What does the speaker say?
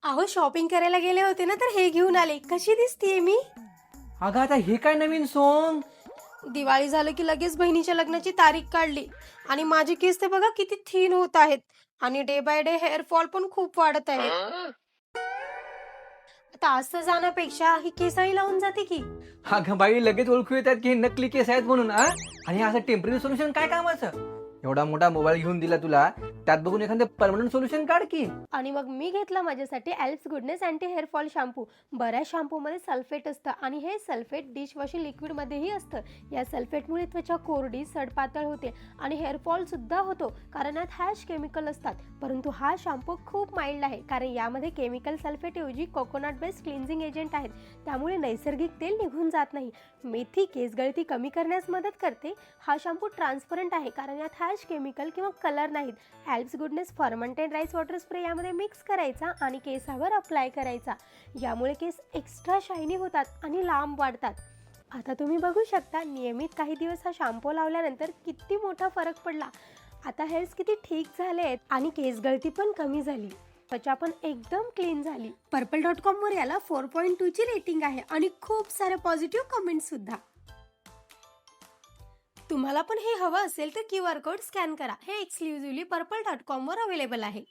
अहो शॉपिंग करायला गेले होते ना, तर हे घेऊन आले. कशी दिसतीये मी? अगं आता हे काय नवीन सॉन्ग? दिवाळी झालं की लगेच बहिणीच्या लग्नाची तारीख काढली आणि माझे केस ते बघा किती थिन होत आहेत आणि day by day hair fall पण खूप वाढत आहे. आता असं जाण्यापेक्षा ही केसाई लावून जाते की. अगं बाई लगेच ओळखू येतात की हे नकली केस आहेत म्हणून आणि असं टेम्पररी सोल्युशन काय कामाचं? एवढा मोठा मोबाईल घेऊन दिला तुला, त्यात बघून एखादं परमनंट सोल्युशन काढ की. आणि मग मी घेतला माझ्यासाठी elves goodness anti hair fall shampoo. बऱ्याच शॅम्पूमध्ये सल्फेट असतं आणि हे सल्फेट डिशवॉशिंग लिक्विडमध्येही असतं. या सल्फेटमुळे त्वचा कोरडी सडपातळ होते आणि हेअर फॉल सुद्धा होतो, कारण यात हॅश केमिकल असतात. परंतु हा शॅम्पू खूप माइल्ड आहे, कारण यामध्ये केमिकल सल्फेटऐवजी कोकोनट बेस्ड क्लिन्झिंग एजंट आहेत. त्यामुळे नैसर्गिक तेल निघून जात नाही. मेथी केस गळती कमी करण्यास मदत करते. हा शॅम्पू ट्रान्सपरंट आहे, कारण यात हॅश केमिकल किंवा कलर नाहीत. Alps goodness fermented rice water spray यामध्ये मिक्स करायचा आणि केसावर अप्लाय करायचा. यामुळे केस एक्स्ट्रा शायनी होतात आणि लांब वाढतात. आता तुम्ही बघू शकता, नियमित काही दिवस हा शॅम्पू लावल्यानंतर किती मोठा फरक पडला. आता हेअर्स किती ठीक झाले आहेत आणि केस गळती पण कमी झाली. त्वचा पण एकदम क्लीन झाली. Purple.com वर याला 4.2 ची रेटिंग आहे आणि खूप सारे पॉझिटिव्ह कमेंट सुद्धा. तुम्हाला पण हे हवं असेल तर QR कोड स्कॅन करा. हे एक्सक्लुझिव्हली Purple.com वर अवेलेबल आहे.